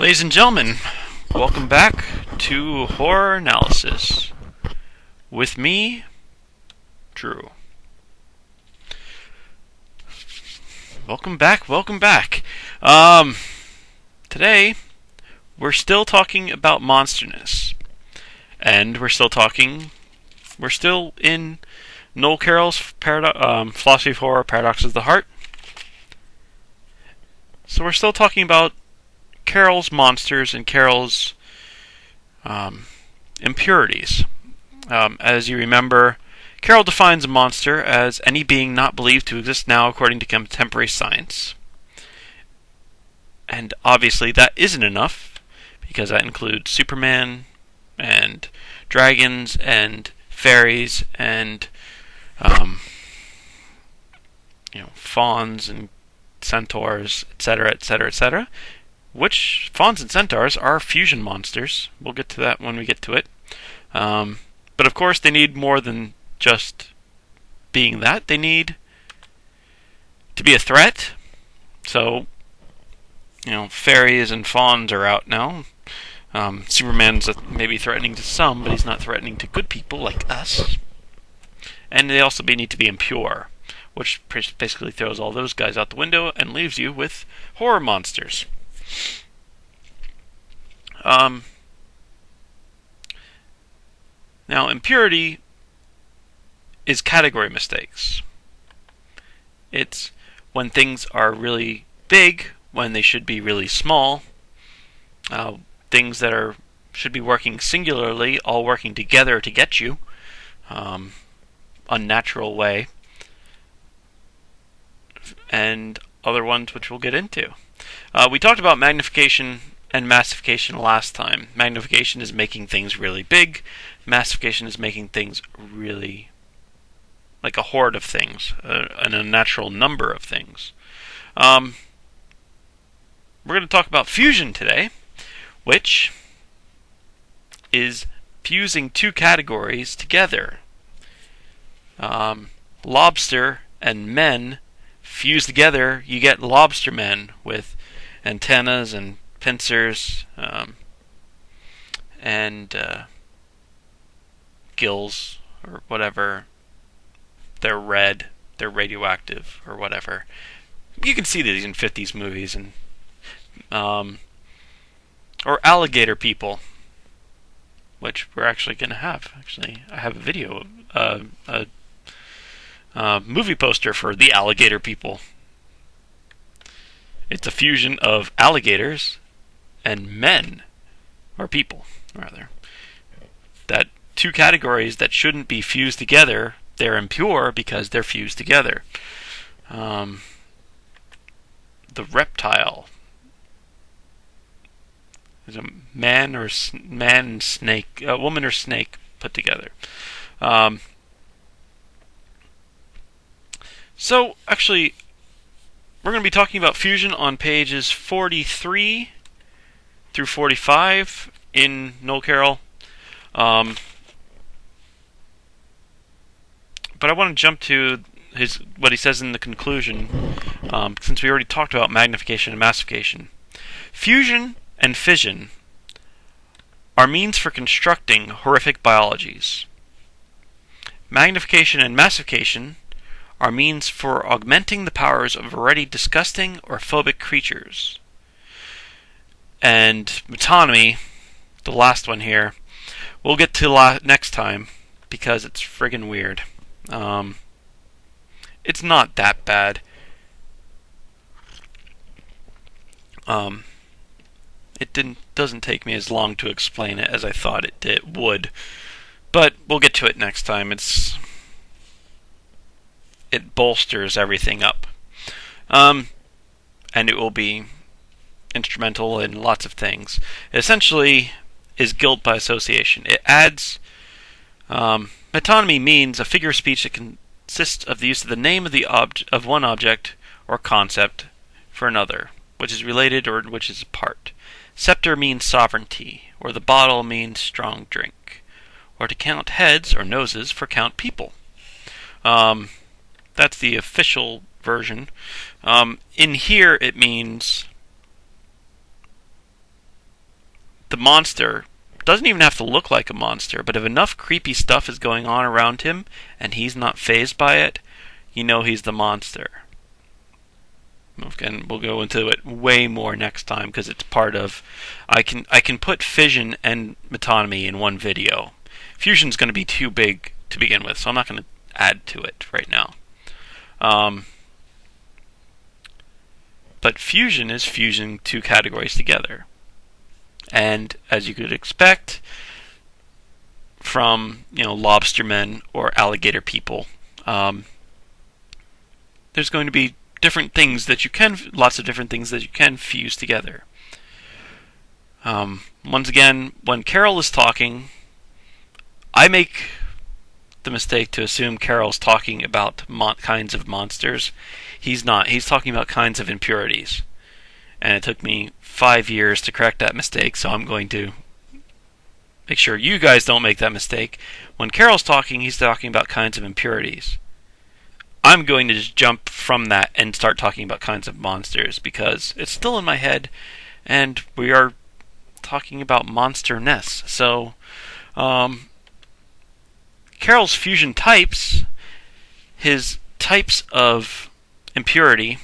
Ladies and gentlemen, welcome back to Horror Analysis. With me, Drew. Welcome back. Today, we're still talking about monsterness. And we're still in Noel Carroll's Philosophy of Horror, Paradoxes of the Heart. So we're still talking about Carroll's monsters and Carroll's impurities. As you remember, Carroll defines a monster as any being not believed to exist now according to contemporary science. And obviously that isn't enough, because that includes Superman and dragons and fairies and fauns and centaurs, etc. Which fauns and centaurs are fusion monsters. We'll get to that when we get to it. But of course, they need more than just being that. They need to be a threat. So, fairies and fauns are out now. Superman's maybe threatening to some, but he's not threatening to good people like us. And they also need to be impure, which basically throws all those guys out the window and leaves you with horror monsters. Now, impurity is category mistakes. It's when things are really big when they should be really small. Things that should be working singularly, all working together to get you. Unnatural way. And other ones which we'll get into. We talked about magnification and massification last time. Magnification is making things really big. Massification is making things really like a horde of things, an unnatural number of things. We're going to talk about fusion today, which is fusing two categories together. Lobster and men fused together, you get lobster men with antennas and pincers and gills or whatever. They're red, they're radioactive or whatever. You can see these in 50s movies. And or alligator people, which we're actually going to have. Actually, I have a video, a movie poster for the alligator people. It's a fusion of alligators and men, or people, rather. That two categories that shouldn't be fused together, they're impure because they're fused together. The reptile is a man and snake, a woman or snake put together. So, actually, we're going to be talking about fusion on pages 43 through 45 in Noel Carroll. But I want to jump to what he says in the conclusion, since we already talked about magnification and massification. Fusion and fission are means for constructing horrific biologies. Magnification and massification are means for augmenting the powers of already disgusting or phobic creatures. And metonymy, the last one here, we'll get to next time because it's friggin' weird. It's not that bad. It doesn't take me as long to explain it as I thought it would, but we'll get to it next time. It bolsters everything up, and it will be instrumental in lots of things. It essentially is guilt by association. It adds metonymy means a figure of speech that consists of the use of the name of one object or concept for another, which is related or which is apart. Scepter means sovereignty, or the bottle means strong drink, or to count heads or noses for count people. That's the official version. In here, it means the monster doesn't even have to look like a monster, but if enough creepy stuff is going on around him and he's not fazed by it, you know he's the monster. And we'll go into it way more next time because it's part of. I can put fission and metonymy in one video. Fusion's going to be too big to begin with, so I'm not going to add to it right now. But fusion is fusing two categories together. And as you could expect from, lobstermen or alligator people, there's going to be lots of different things that you can fuse together. Once again, when Carroll is talking, I make the mistake to assume Carroll's talking about kinds of monsters. He's not. He's talking about kinds of impurities. And it took me 5 years to correct that mistake, so I'm going to make sure you guys don't make that mistake. When Carroll's talking, he's talking about kinds of impurities. I'm going to just jump from that and start talking about kinds of monsters because it's still in my head, and we are talking about monsterness. So, Carroll's fusion types, his types of impurity,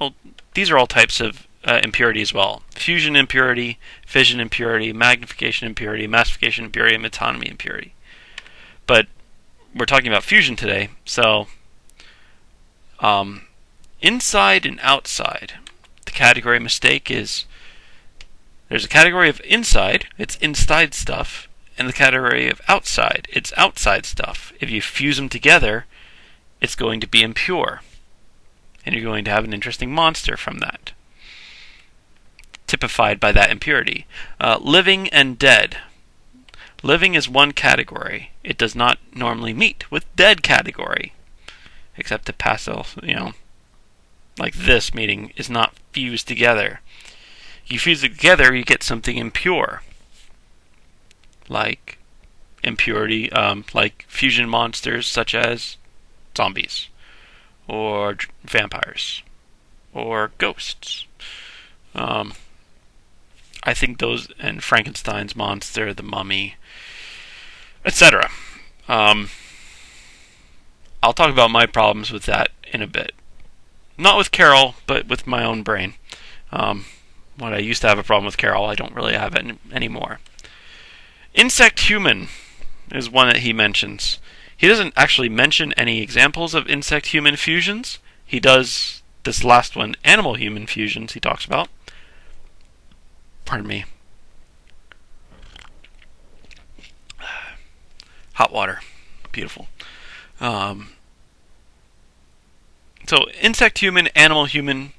well, these are all types of impurity as well. Fusion impurity, fission impurity, magnification impurity, massification impurity, and metonymy impurity. But we're talking about fusion today, so inside and outside. The category mistake is there's a category of inside, it's inside stuff, and the category of outside, it's outside stuff. If you fuse them together, it's going to be impure. And you're going to have an interesting monster from that, typified by that impurity. Living and dead. Living is one category. It does not normally meet with dead category. Except the pastel, like this meeting is not fused together. You fuse it together, you get something impure. Like impurity, like fusion monsters such as zombies, or vampires, or ghosts. I think those, and Frankenstein's monster, the mummy, etc. I'll talk about my problems with that in a bit. Not with Carroll, but with my own brain. When I used to have a problem with Carroll, I don't really have it anymore. Insect-human is one that he mentions. He doesn't actually mention any examples of insect-human fusions. He does this last one, animal-human fusions, he talks about. Pardon me. Hot water. Beautiful. So, insect-human, animal-human.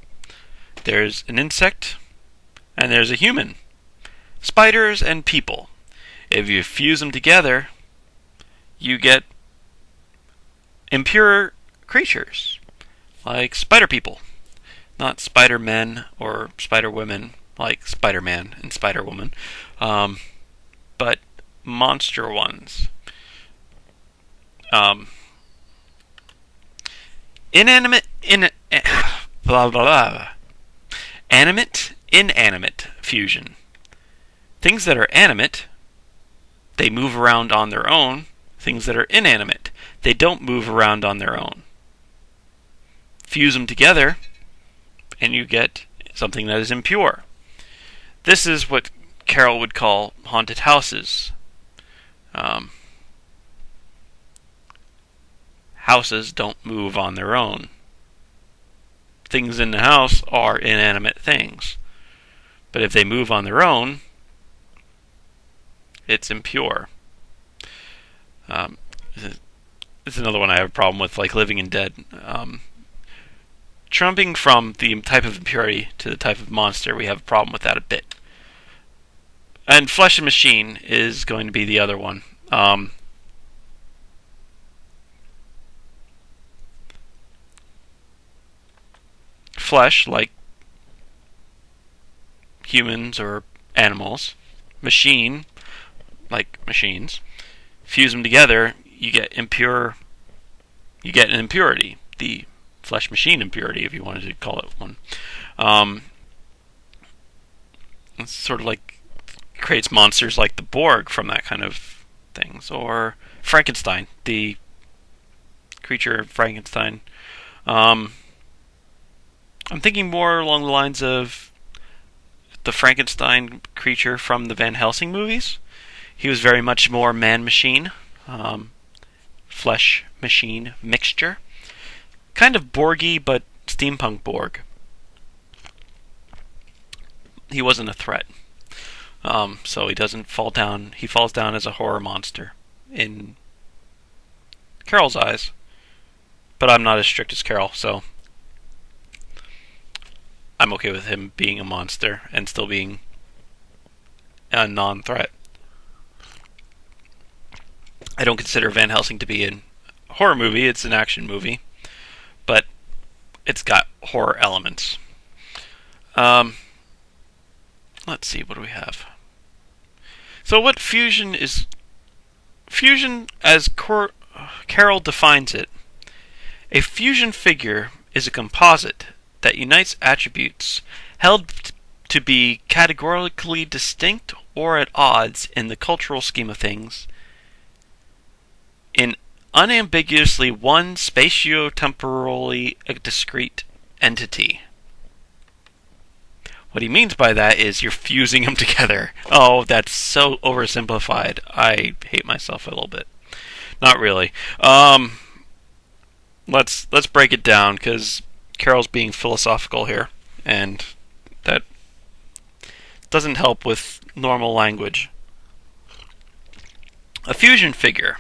There's an insect, and there's a human. Spiders and people. If you fuse them together, you get impure creatures, like spider people. Not spider-men or spider-women, like Spider-Man and Spider-Woman, but monster ones. Inanimate, animate, inanimate fusion. Things that are animate, they move around on their own. Things that are inanimate, they don't move around on their own. Fuse them together, and you get something that is impure. This is what Carroll would call haunted houses. Houses don't move on their own. Things in the house are inanimate things. But if they move on their own, it's impure. It's another one I have a problem with, like living and dead. Jumping from the type of impurity to the type of monster, we have a problem with that a bit. And flesh and machine is going to be the other one. Flesh, like humans or animals. Machine, like machines. Fuse them together, you get an impurity. The flesh machine impurity, if you wanted to call it one. It's sort of like creates monsters like the Borg from that kind of things, or Frankenstein, the creature of Frankenstein. I'm thinking more along the lines of the Frankenstein creature from the Van Helsing movies. He was very much more man-machine, flesh-machine mixture. Kind of Borgy, but steampunk Borg. He wasn't a threat. So he doesn't fall down. He falls down as a horror monster in Carroll's eyes. But I'm not as strict as Carroll, so I'm okay with him being a monster and still being a non-threat. I don't consider Van Helsing to be a horror movie. It's an action movie, but it's got horror elements. Let's see, what do we have? So what fusion is? Fusion, as Carroll defines it, a fusion figure is a composite that unites attributes held to be categorically distinct or at odds in the cultural scheme of things in unambiguously one spatio-temporally discrete entity. What he means by that is you're fusing them together. Oh, that's so oversimplified. I hate myself a little bit. Not really. Let's break it down, because Carroll's being philosophical here, and that doesn't help with normal language. A fusion figure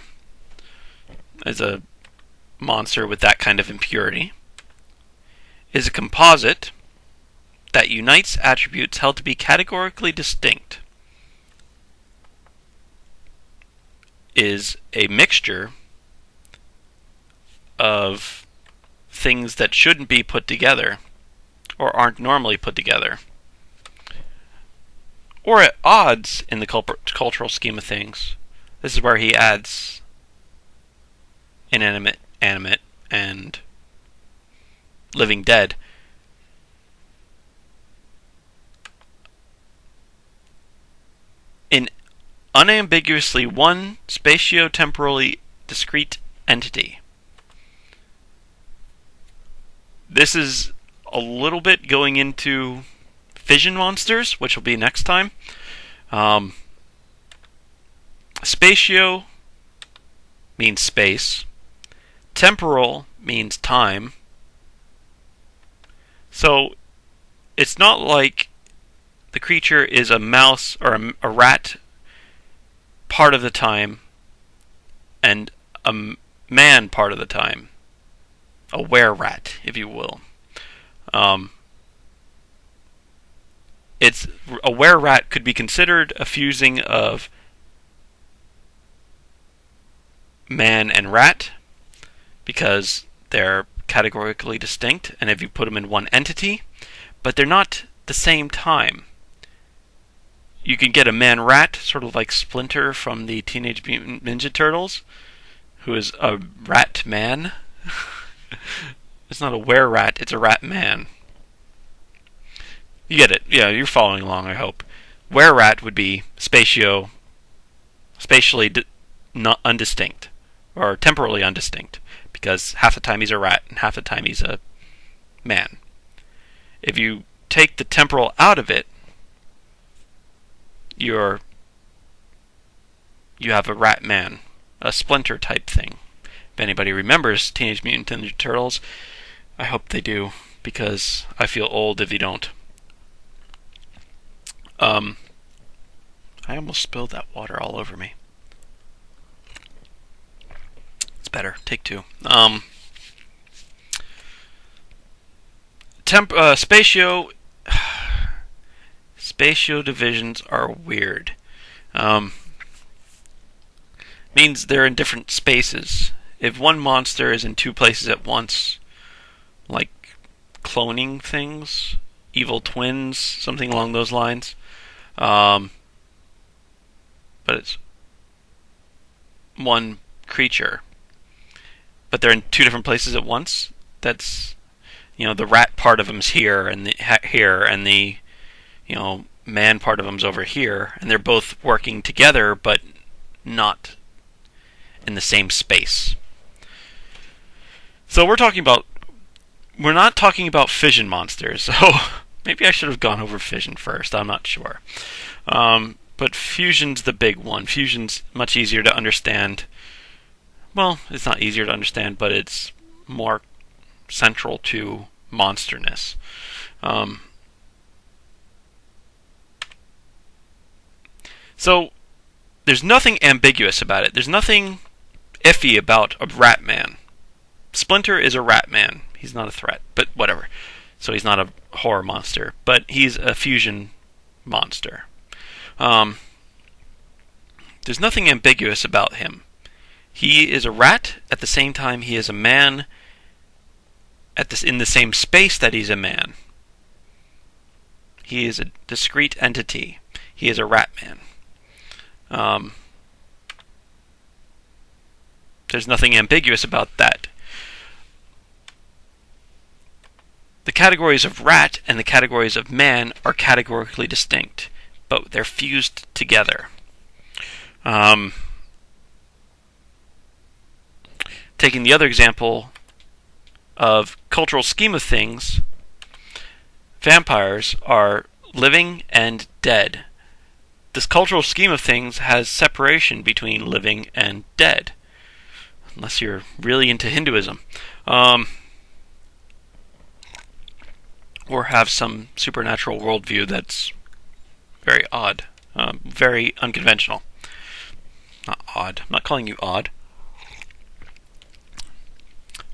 is a monster with that kind of impurity, is a composite that unites attributes held to be categorically distinct, is a mixture of things that shouldn't be put together or aren't normally put together, or at odds in the cultural scheme of things. This is where he adds inanimate, animate, and living dead. In unambiguously one spatio-temporally discrete entity. This is a little bit going into fission monsters, which will be next time. Spatio means space. Temporal means time. So it's not like the creature is a mouse or a rat part of the time and a man part of the time. A were-rat, if you will. It's a were-rat could be considered a fusing of man and rat, because they're categorically distinct, and if you put them in one entity, but they're not the same time. You can get a man-rat, sort of like Splinter from the Teenage Mutant Ninja Turtles, who is a rat man. It's not a were-rat, it's a rat man. You get it. Yeah, you're following along, I hope. Were-rat would be spatially not undistinct, or temporally undistinct, because half the time he's a rat and half the time he's a man. If you take the temporal out of it, you have a rat man, a Splinter type thing. If anybody remembers Teenage Mutant Ninja Turtles, I hope they do, because I feel old if you don't. I almost spilled that water all over me. It's better. Take two. Spatio divisions are weird. Means they're in different spaces. If one monster is in two places at once, like cloning things, evil twins, something along those lines, but it's one creature, but they're in two different places at once. That's, the rat part of them's here, and the man part of them's over here, and they're both working together, but not in the same space. So we're not talking about fission monsters. So maybe I should have gone over fission first. I'm not sure. But fusion's the big one. Fusion's much easier to understand. Well, it's not easier to understand, but it's more central to monsterness. So there's nothing ambiguous about it. There's nothing iffy about a rat man. Splinter is a rat man. He's not a threat, but whatever. So he's not a horror monster, but he's a fusion monster. There's nothing ambiguous about him. He is a rat. At the same time, he is a man. In the same space that he's a man. He is a discrete entity. He is a rat man. There's nothing ambiguous about that. The categories of rat and the categories of man are categorically distinct, but they're fused together. Taking the other example of cultural scheme of things, vampires are living and dead. This cultural scheme of things has separation between living and dead, unless you're really into Hinduism. Or have some supernatural worldview that's very odd, very unconventional. Not odd. I'm not calling you odd.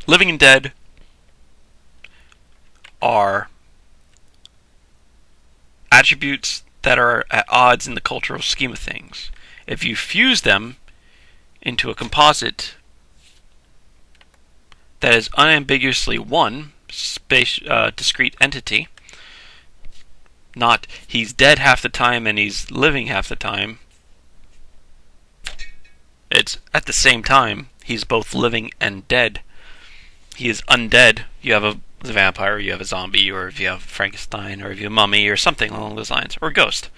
Living and dead are attributes that are at odds in the cultural scheme of things. If you fuse them into a composite that is unambiguously one discrete entity, not he's dead half the time and he's living half the time. It's at the same time he's both living and dead. He is undead. You have a vampire, you have a zombie, or if you have Frankenstein, or if you have a mummy, or something along those lines, or a ghost.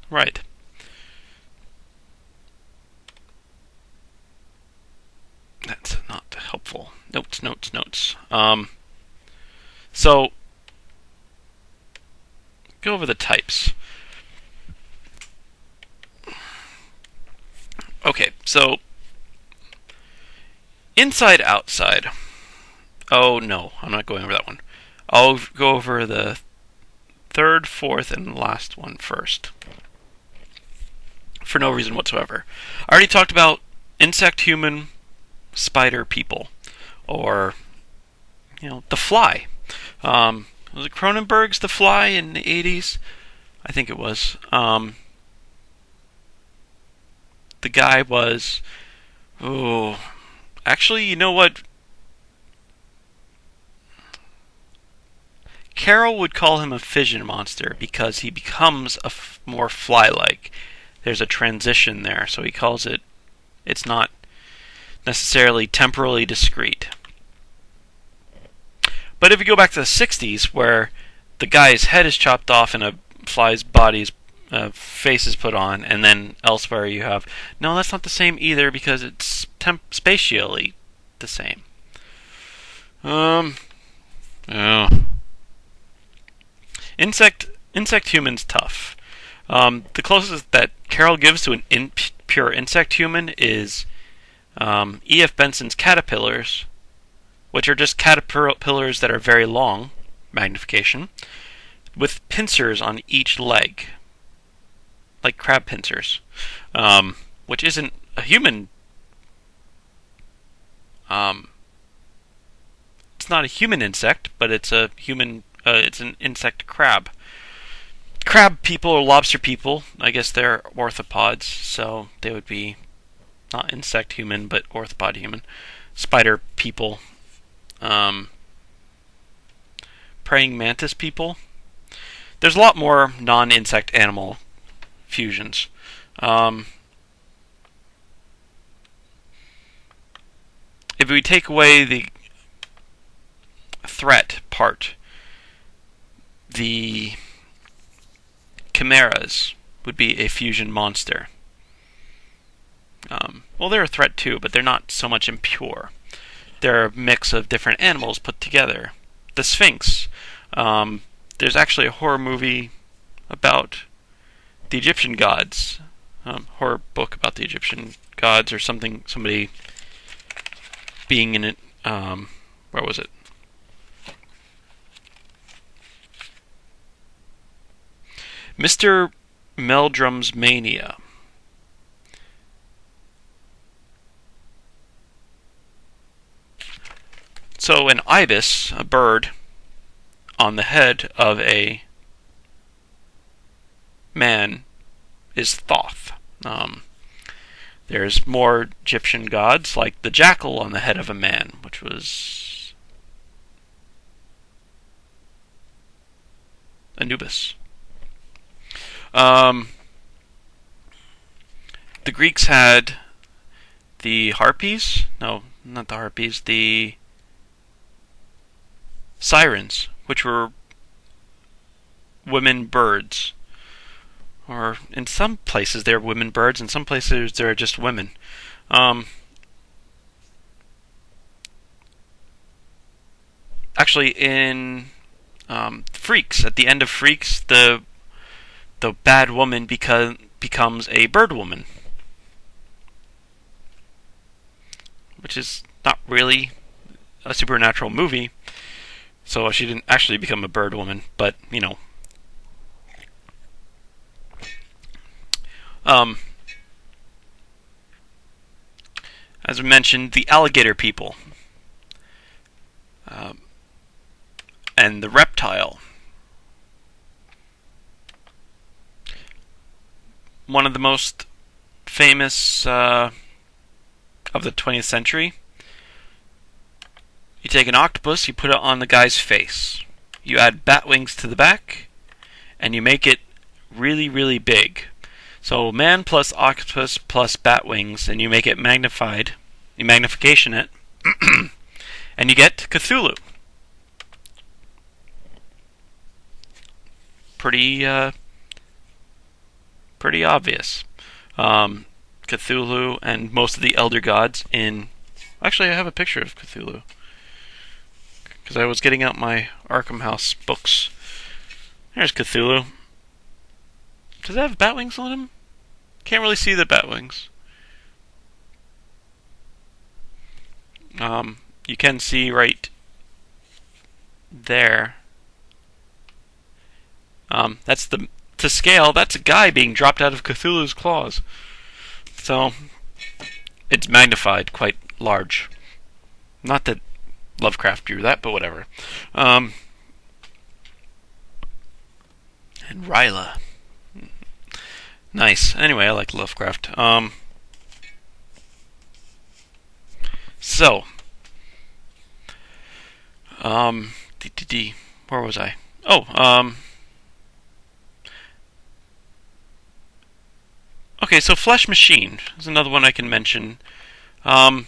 Right. That's not helpful. Notes. So, go over the types. Okay, so inside, outside. Oh no, I'm not going over that one. I'll go over the third, fourth, and last one first. For no reason whatsoever. I already talked about insect, human, spider, people. Or, The Fly. Was it Cronenberg's The Fly in the 80s? I think it was. The guy was... Actually, you know what? Carroll would call him a fission monster because he becomes more fly-like. There's a transition there, so he calls it... It's not necessarily temporally discrete. But if you go back to the 60s, where the guy's head is chopped off and a fly's body's face is put on, and then elsewhere you have... No, that's not the same either, because it's spatially the same. Insect human's tough. The closest that Carroll gives to an pure insect human is E.F. Benson's caterpillars, which are just caterpillars that are very long, magnification, with pincers on each leg, like crab pincers, which isn't a human. It's not a human insect, but it's a human. It's an insect crab. Crab people or lobster people, I guess they're orthopods, so they would be not insect human, but orthopod human. Spider people. Praying mantis people. There's a lot more non-insect animal fusions. If we take away the threat part, the chimeras would be a fusion monster. Well, they're a threat too, but they're not so much impure. They're a mix of different animals put together. The Sphinx. There's actually a horror movie about the Egyptian gods. Horror book about the Egyptian gods or something. Somebody being in it. Where was it? Mr. Meldrum's Mania. So an ibis, a bird, on the head of a man is Thoth. There's more Egyptian gods, like the jackal on the head of a man, which was Anubis. The Greeks had the harpies. No, not the harpies. The sirens, which were women birds. Or in some places they're women birds, in some places they're just women. Actually, in Freaks, at the end of Freaks, the bad woman becomes a bird woman, which is not really a supernatural movie. So she didn't actually become a bird woman, but you know. As I mentioned, the alligator people and the reptile. One of the most famous of the 20th century. You take an octopus, you put it on the guy's face. You add bat wings to the back, and you make it really, really big. So man plus octopus plus bat wings, and you make it magnified. You magnification it, and you get Cthulhu. Pretty obvious. Cthulhu and most of the elder gods in... Actually, I have a picture of Cthulhu, because I was getting out my Arkham House books. There's Cthulhu. Does it have bat wings on him? Can't really see the bat wings. You can see right there. That's to scale. That's a guy being dropped out of Cthulhu's claws. So it's magnified quite large. Not that Lovecraft drew that, but whatever. And Ryla. Nice. Anyway, I like Lovecraft. So, where was I? Okay, so Flesh Machine is another one I can mention. The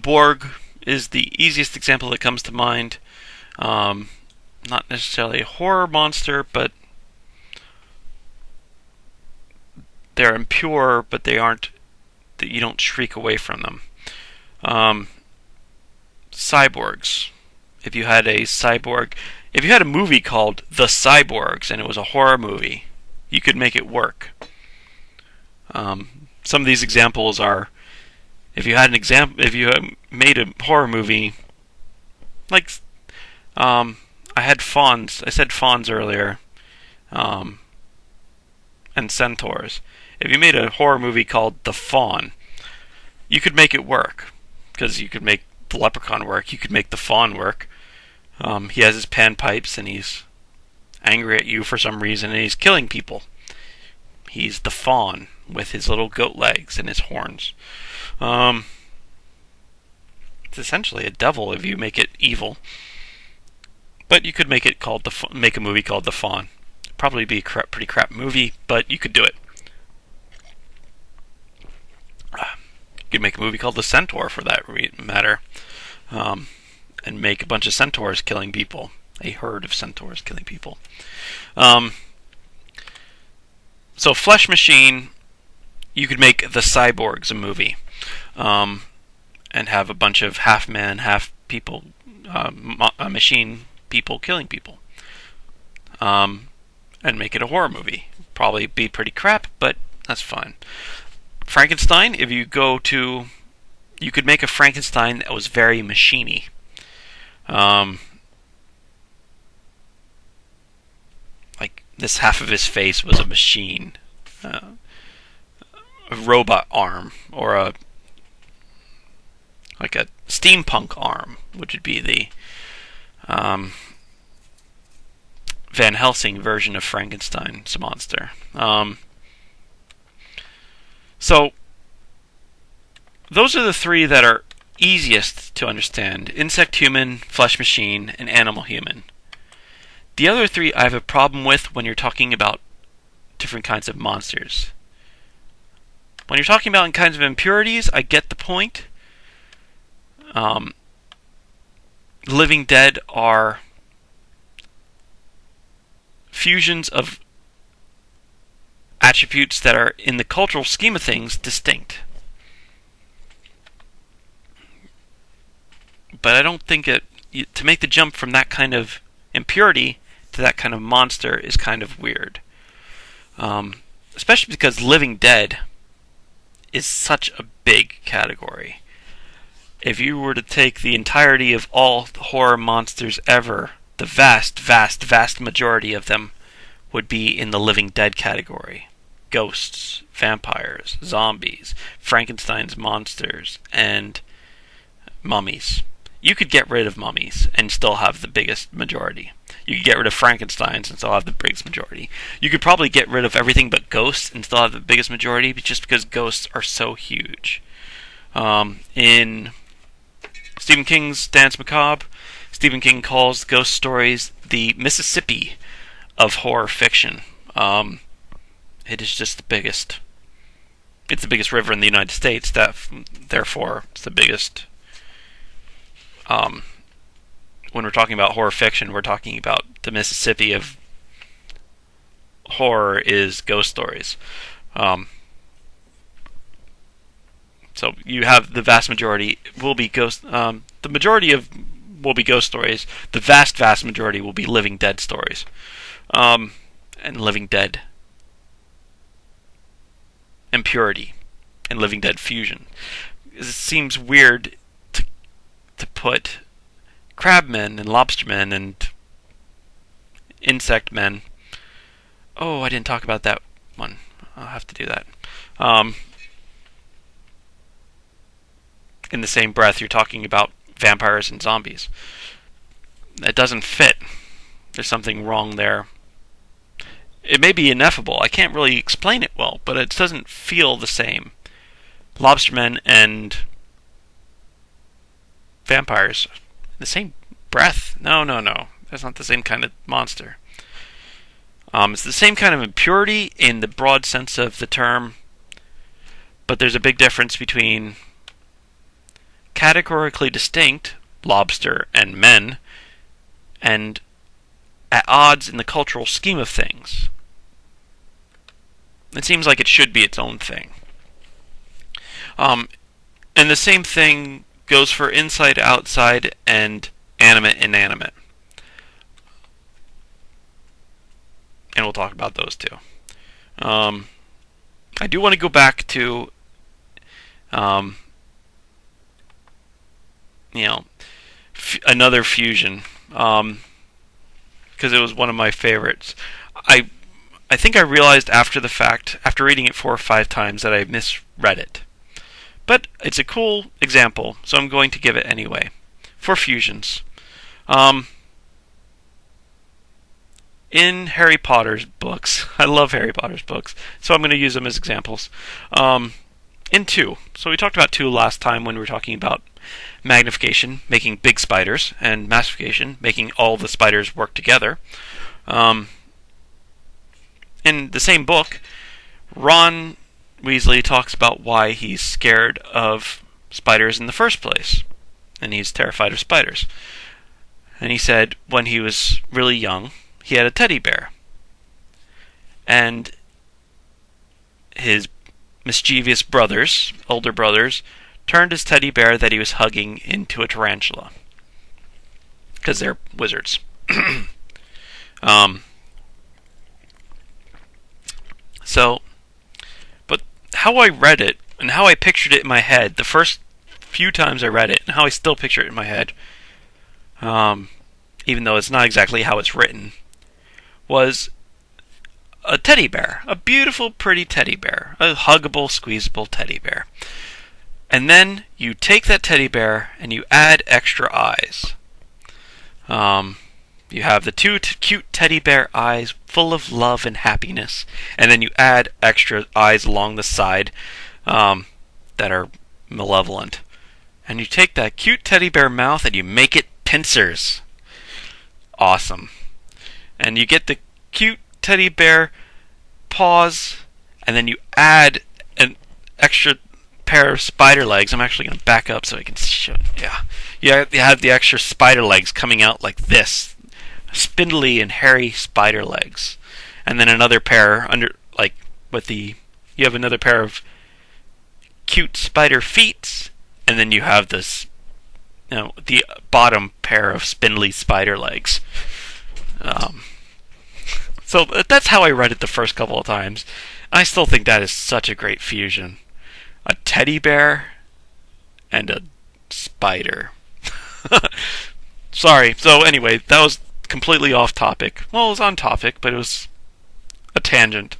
Borg is the easiest example that comes to mind. Not necessarily a horror monster, but they're impure, but they aren't. You don't shriek away from them. Cyborgs. If you had a movie called The Cyborgs and it was a horror movie, you could make it work. Some of these examples are, if you made a horror movie, like I said fawns earlier, and centaurs. If you made a horror movie called The Fawn, you could make it work, because you could make the leprechaun work. You could make the fawn work. He has his panpipes and he's angry at you for some reason and he's killing people. He's the fawn with his little goat legs and his horns. It's essentially a devil if you make it evil. But you could make a movie called The Fawn. It'd probably be a pretty crap movie, but you could do it. You could make a movie called The Centaur for that matter, and make a bunch of centaurs killing people. a herd of centaurs killing people. So Flesh Machine, you could make the Cyborgs a movie, and have a bunch of half man, half people, machine people killing people, and make it a horror movie. Probably be pretty crap, but that's fine. Frankenstein, you could make a Frankenstein that was very machine-y. Like this half of his face was a machine, a robot arm, or a steampunk arm, which would be the Van Helsing version of Frankenstein's monster. So those are the three that are easiest to understand: insect human, flesh machine, and animal human. The other three I have a problem with when you're talking about different kinds of monsters. When you're talking about kinds of impurities, I get the point. Living Dead are fusions of attributes that are, in the cultural scheme of things, distinct. But I don't think to make the jump from that kind of impurity to that kind of monster is kind of weird. Especially because Living Dead is such a big category. If you were to take the entirety of all horror monsters ever, the vast, vast, vast majority of them would be in the Living Dead category. Ghosts, vampires, zombies, Frankenstein's monsters, and mummies. You could get rid of mummies and still have the biggest majority. You could get rid of Frankenstein's and still have the biggest majority. You could probably get rid of everything but ghosts and still have the biggest majority, just because ghosts are so huge. In Stephen King's Danse Macabre, Stephen King calls ghost stories the Mississippi of horror fiction. It is just the biggest. It's the biggest river in the United States. Therefore, it's the biggest. When we're talking about horror fiction, we're talking about the Mississippi of horror is ghost stories. So you have the vast majority will be ghost. The majority of will be ghost stories. The vast, vast majority will be Living Dead stories, and Living Dead impurity and Living Dead fusion. It seems weird to put crabmen and lobstermen and insect men. Oh, I didn't talk about that one. I'll have to do that. In the same breath, you're talking about vampires and zombies. It doesn't fit. There's something wrong there. It may be ineffable. I can't really explain it well, but it doesn't feel the same. Lobstermen and vampires, the same breath? No. That's not the same kind of monster. It's the same kind of impurity in the broad sense of the term, but there's a big difference between categorically distinct, lobster and men, and at odds in the cultural scheme of things. It seems like it should be its own thing. And the same thing goes for inside, outside, and animate, inanimate. And we'll talk about those too. I do want to go back to, another fusion, because it was one of my favorites. I think I realized after the fact, after reading it 4 or 5 times, that I misread it. But it's a cool example, so I'm going to give it anyway. For fusions. In Harry Potter's books, I love Harry Potter's books, so I'm going to use them as examples. In 2, so we talked about 2 last time when we were talking about magnification, making big spiders, and massification, making all the spiders work together. In the same book, Ron Weasley talks about why he's scared of spiders in the first place, and he's terrified of spiders. And he said when he was really young, he had a teddy bear. And his mischievous brothers, older brothers, turned his teddy bear that he was hugging into a tarantula. Because they're wizards. But how I read it, and how I pictured it in my head, the first few times I read it, and how I still picture it in my head, even though it's not exactly how it's written, was a teddy bear. A beautiful, pretty teddy bear. A huggable, squeezable teddy bear. And then you take that teddy bear and you add extra eyes. You have the two cute teddy bear eyes full of love and happiness, and then you add extra eyes along the side that are malevolent. And you take that cute teddy bear mouth and you make it pincers. Awesome. And you get the cute teddy bear paws, and then you add an extra pair of spider legs. I'm actually going to back up so I can show. Yeah. You have the extra spider legs coming out like this. Spindly and hairy spider legs. And then another pair you have another pair of cute spider feet, and then you have this, the bottom pair of spindly spider legs. So that's how I read it the first couple of times. I still think that is such a great fusion. A teddy bear and a spider. Sorry. So anyway, that was completely off topic. Well, it was on topic, but it was a tangent.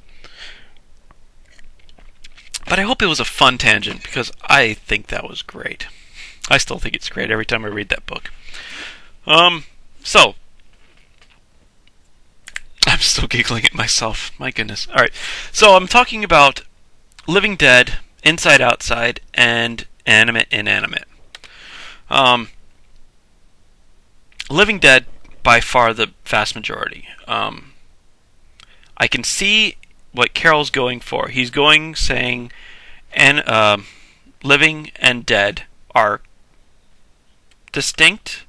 But I hope it was a fun tangent, because I think that was great. I still think it's great every time I read that book. So I'm still giggling at myself. My goodness. Alright. So I'm talking about Living Dead, Inside Outside, and Animate Inanimate. Living Dead, by far the vast majority. I can see what Carroll's going for. He's saying, living and dead are distinct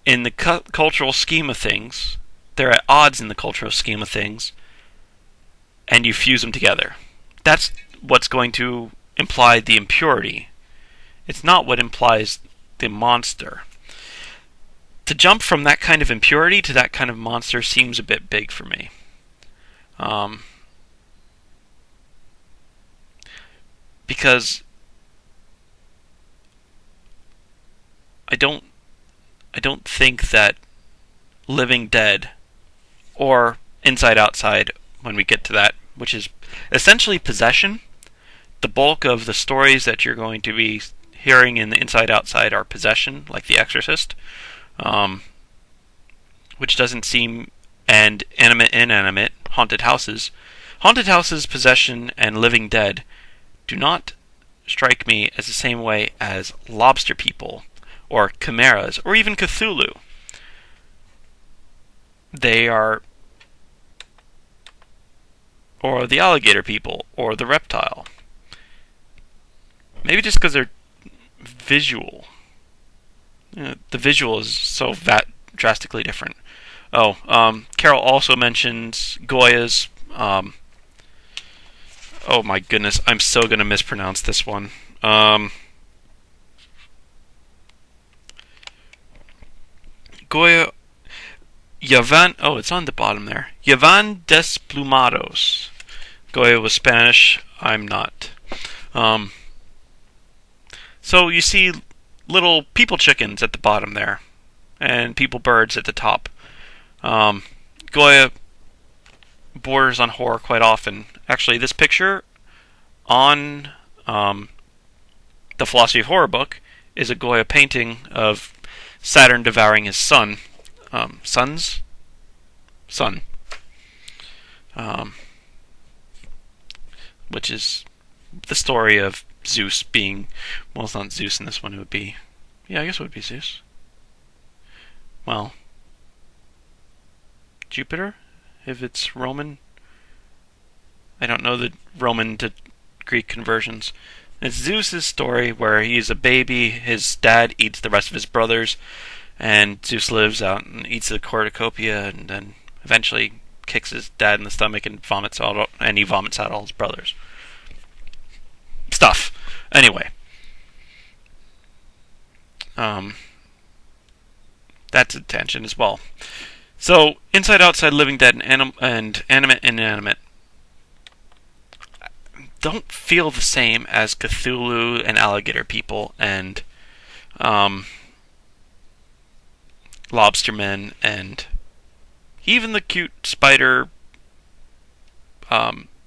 in the cultural scheme of things. They're at odds in the cultural scheme of things, and you fuse them together. That's what's going to imply the impurity. It's not what implies the monster. To jump from that kind of impurity to that kind of monster seems a bit big for me. Because I don't think that Living Dead or Inside Outside, when we get to that, which is essentially possession. The bulk of the stories that you're going to be hearing in the Inside Outside are possession, like The Exorcist, which doesn't seem, and Animate Inanimate, haunted houses. Haunted houses, possession, and Living Dead do not strike me as the same way as lobster people, or chimeras, or even Cthulhu. They are, or the alligator people, or the reptile. Maybe just because they're visual. The visual is so drastically different. Carroll also mentions Goya's. Oh my goodness, I'm so going to mispronounce this one. Goya. Yavan. Oh, it's on the bottom there. Yavan Desplumados. Goya was Spanish. I'm not. So you see little people chickens at the bottom there, and people birds at the top. Goya borders on horror quite often. Actually, this picture on the Philosophy of Horror book is a Goya painting of Saturn devouring his son. Son. Which is the story of Zeus being... Well, it's not Zeus in this one, it would be... Yeah, I guess it would be Zeus. Well... Jupiter? If it's Roman? I don't know the Roman to Greek conversions. It's Zeus's story where he's a baby, his dad eats the rest of his brothers, and Zeus lives out and eats the cornucopia, and then eventually kicks his dad in the stomach and he vomits out all his brothers. Stuff. Anyway, that's a tangent as well. So, Inside Outside, Living Dead, and Animate Inanimate don't feel the same as Cthulhu and Alligator People and Lobstermen and even the cute spider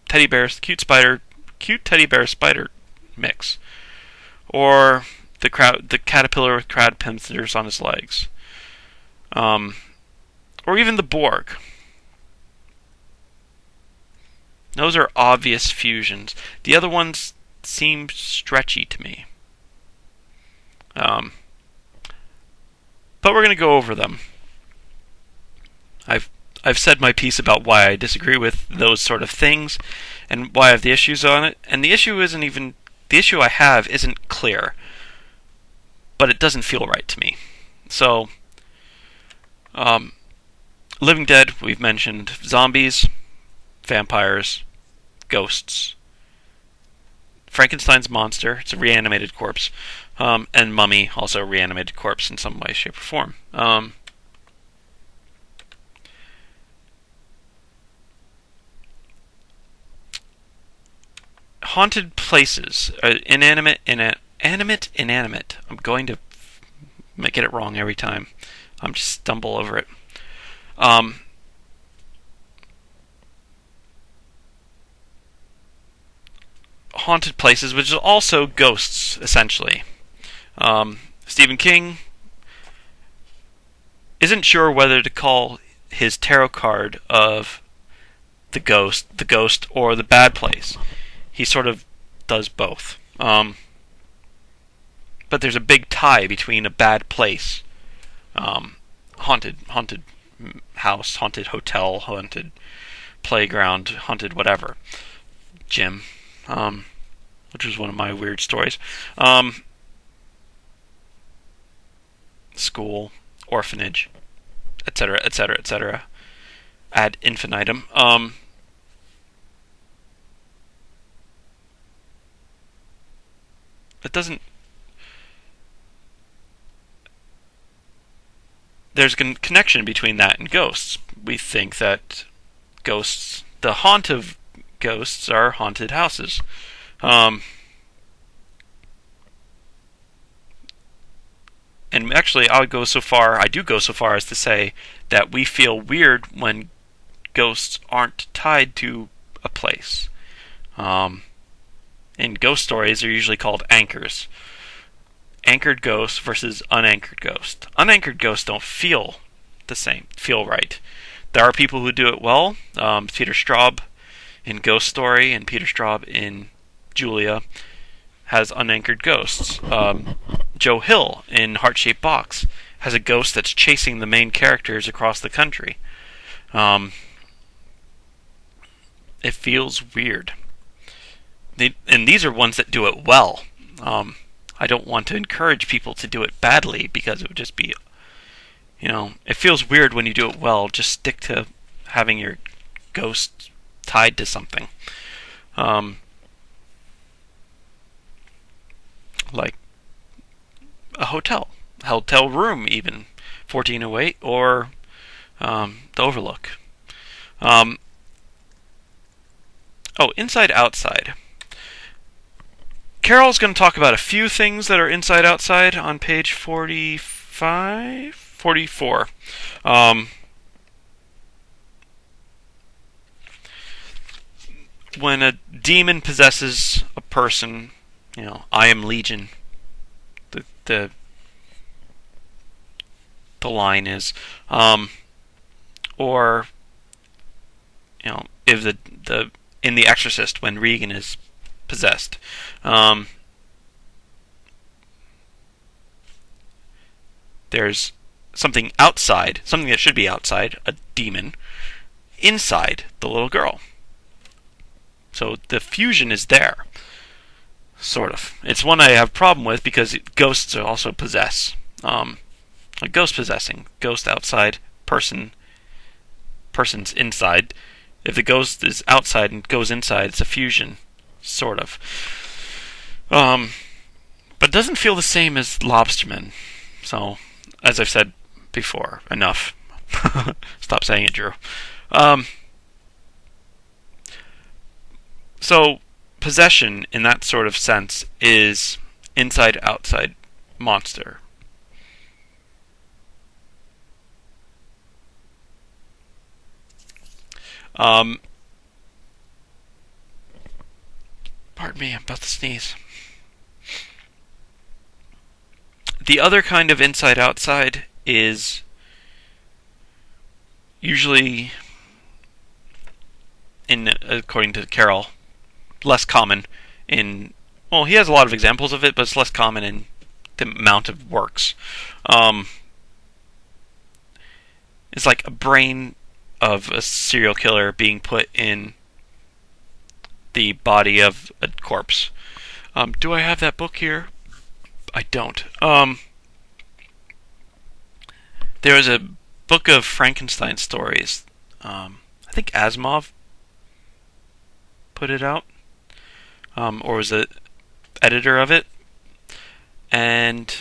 teddy bear spider mix, or the caterpillar with crowd pincers on his legs, or even the Borg. Those are obvious fusions. The other ones seem stretchy to me. But we're going to go over them. I've said my piece about why I disagree with those sort of things and why I have the issues on it. And the issue I have isn't clear, but it doesn't feel right to me. So, Living Dead, we've mentioned zombies, vampires, ghosts, Frankenstein's monster, it's a reanimated corpse, and Mummy, also a reanimated corpse in some way, shape, or form. Haunted places, inanimate. I'm going to get it wrong every time. I'm just stumble over it. Haunted places, which is also ghosts, essentially. Stephen King isn't sure whether to call his tarot card of the ghost, or the bad place. He sort of does both. But there's a big tie between a bad place, haunted house, haunted hotel, haunted playground, haunted whatever, gym, which was one of my weird stories, school, orphanage, etc., etc., etc., ad infinitum. It doesn't. There's a connection between that and ghosts. We think that ghosts, the haunt of ghosts, are haunted houses. And actually, I do go so far as to say that we feel weird when ghosts aren't tied to a place. And ghost stories are usually called anchors. Anchored ghosts versus unanchored ghosts. Unanchored ghosts don't feel the same, feel right. There are people who do it well. Peter Straub in Ghost Story and Peter Straub in Julia has unanchored ghosts. Joe Hill in Heart-Shaped Box has a ghost that's chasing the main characters across the country. It feels weird. And these are ones that do it well. I don't want to encourage people to do it badly, because it would just be, it feels weird when you do it well. Just stick to having your ghost tied to something. Like a hotel room, even 1408, or the Overlook. Inside Outside. Carroll's going to talk about a few things that are inside outside on page 44. When a demon possesses a person, I am Legion. The line is, or if the in The Exorcist, when Regan is possessed, there's something outside, something that should be outside, a demon, inside the little girl. So the fusion is there, sort of. It's one I have a problem with, because ghosts also possess. Like ghost possessing, ghost outside, person's inside. If the ghost is outside and goes inside, it's a fusion, sort of. But it doesn't feel the same as Lobsterman. So, as I've said before, enough. Stop saying it, Drew. So, possession, in that sort of sense, is inside-outside monster. Pardon me, I'm about to sneeze. The other kind of inside-outside is usually, according to Carroll, less common in... Well, he has a lot of examples of it, but it's less common in the amount of works. It's like a brain of a serial killer being put in the body of a corpse. Do I have that book here? I don't. There was a book of Frankenstein stories. I think Asimov put it out, or was the editor of it. And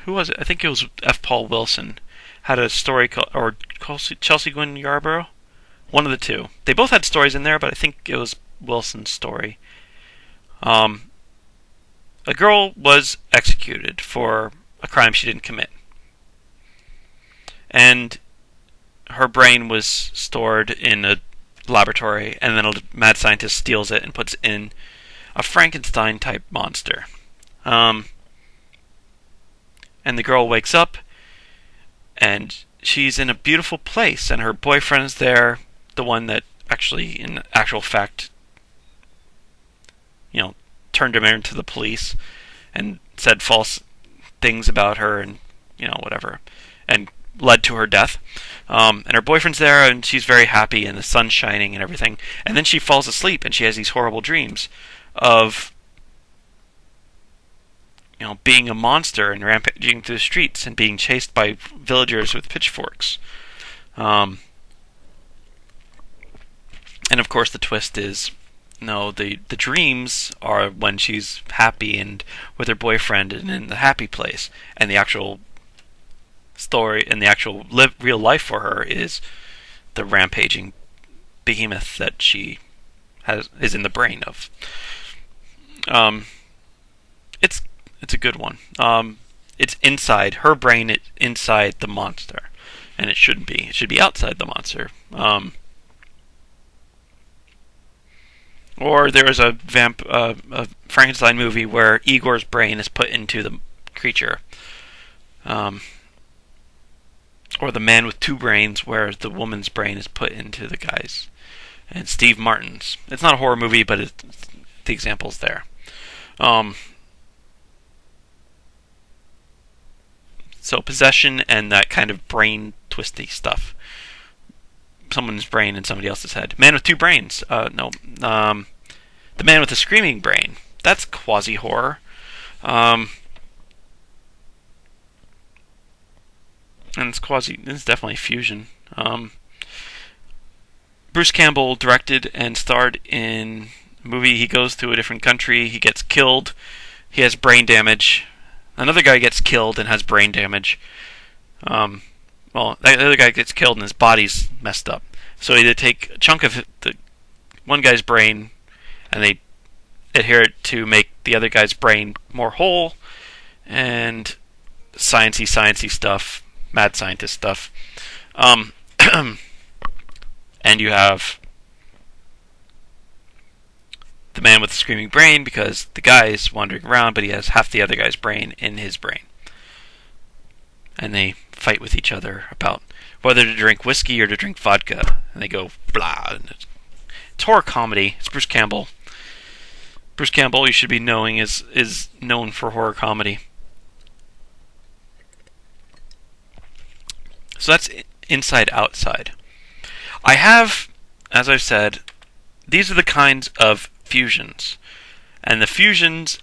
who was it? I think it was F. Paul Wilson. Had a story called, or Chelsea Gwynn Yarborough? One of the two. They both had stories in there, but I think it was Wilson's story. A girl was executed for a crime she didn't commit. And her brain was stored in a laboratory, and then a mad scientist steals it and puts it in a Frankenstein-type monster. And the girl wakes up, and she's in a beautiful place, and her boyfriend's there, the one that actually, in actual fact, turned him into the police and said false things about her and, whatever, and led to her death. And her boyfriend's there, and she's very happy, and the sun's shining and everything. And then she falls asleep, and she has these horrible dreams of, being a monster and rampaging through the streets and being chased by villagers with pitchforks. And of course, the twist is, no, the dreams are when she's happy and with her boyfriend and in the happy place, and the actual story and the actual real life for her is the rampaging behemoth that she is in the brain of. It's a good one. It's inside her brain. It's inside the monster, and it shouldn't be. It should be outside the monster. Or there was a Frankenstein movie where Igor's brain is put into the creature. Or The Man with Two Brains, where the woman's brain is put into the guy's. And Steve Martin's. It's not a horror movie, but the example's there. So possession and that kind of brain twisty stuff. Someone's brain in somebody else's head. Man with Two Brains. No. The Man with the Screaming Brain. That's quasi-horror. And it's definitely fusion. Bruce Campbell directed and starred in a movie. He goes to a different country. He gets killed. He has brain damage. Another guy gets killed and has brain damage. The other guy gets killed and his body's messed up. So they take a chunk of the one guy's brain and they adhere it to make the other guy's brain more whole, and sciencey stuff, mad scientist stuff. And you have the man with the screaming brain, because the guy is wandering around, but he has half the other guy's brain in his brain. And they fight with each other about whether to drink whiskey or to drink vodka. And they go, blah. It's horror comedy. It's Bruce Campbell. Bruce Campbell, you should be knowing, is known for horror comedy. So that's inside outside. I have, as I've said, these are the kinds of fusions. And the fusions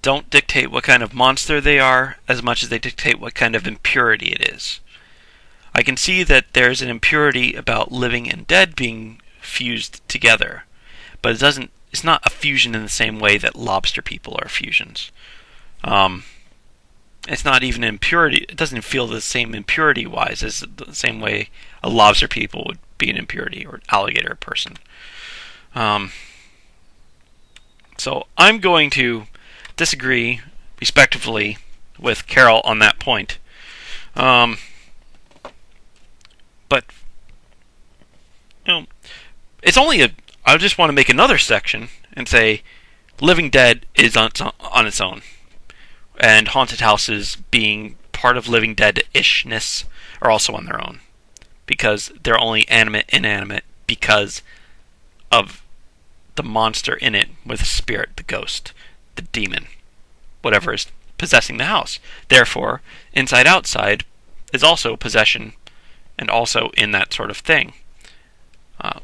don't dictate what kind of monster they are as much as they dictate what kind of impurity it is. I can see that there's an impurity about living and dead being fused together, but it's not a fusion in the same way that lobster people are fusions. It's not even impurity. It doesn't feel the same impurity-wise as the same way a lobster people would be an impurity, or an alligator person. So I'm going to disagree respectively with Carroll on that point. But it's only I just want to make another section and say Living Dead is on its own, and haunted houses being part of Living Dead-ishness are also on their own, because they're only inanimate because of the monster in it, with the spirit, the ghost, the demon, whatever is possessing the house. Therefore, Inside Outside is also possession, and also in that sort of thing.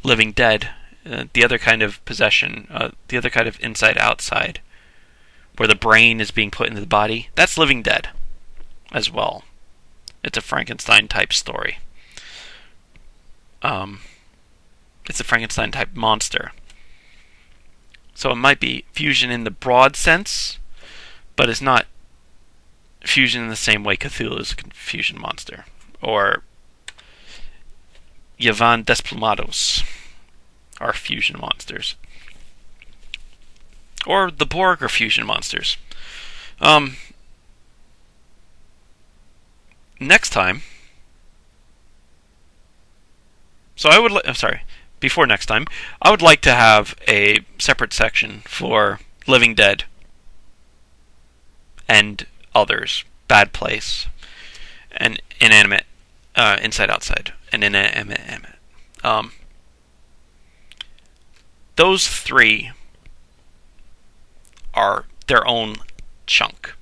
Living Dead, the other kind of possession, the other kind of Inside Outside, where the brain is being put into the body, that's Living Dead as well. It's a Frankenstein type story. It's a Frankenstein type monster. So it might be fusion in the broad sense, but it's not fusion in the same way Cthulhu is a fusion monster, or Yvan Desplumados are fusion monsters, or the Borg are fusion monsters. Next time, before next time, I would like to have a separate section for Living Dead and others, Bad Place, and Inanimate, Inside Outside, and Inanimate. Those three are their own chunk.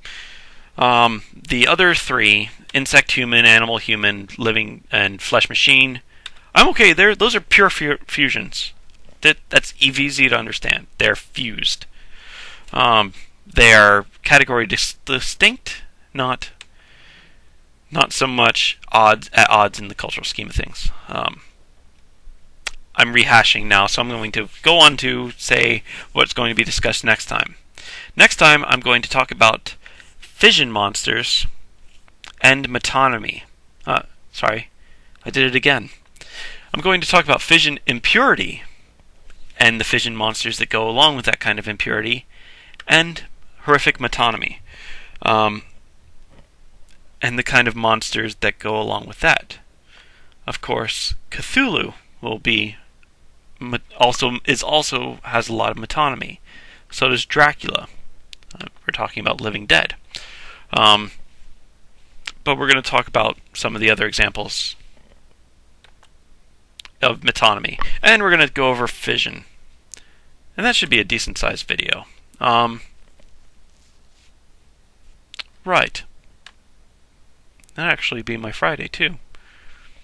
The other three, Insect Human, Animal Human, Living, and Flesh Machine, I'm okay. Those are pure fusions. That's easy to understand. They're fused. They are category distinct, not so much at odds in the cultural scheme of things. I'm rehashing now, so I'm going to go on to say what's going to be discussed next time. Next time, I'm going to talk about fission monsters and metonymy. Sorry, I did it again. I'm going to talk about fission impurity and the fission monsters that go along with that kind of impurity, and horrific metonymy, and the kind of monsters that go along with that. Of course, Cthulhu will be also has a lot of metonymy. So does Dracula. We're talking about Living Dead. But we're going to talk about some of the other examples of metonymy, and we're going to go over fission, and that should be a decent sized video. Right, that'll actually be my Friday too.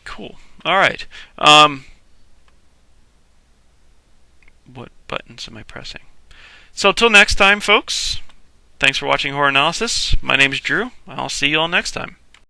Cool. Alright, what buttons am I pressing? So till next time, folks, thanks for watching Horror Analysis. My name is Drew. I'll see you all next time.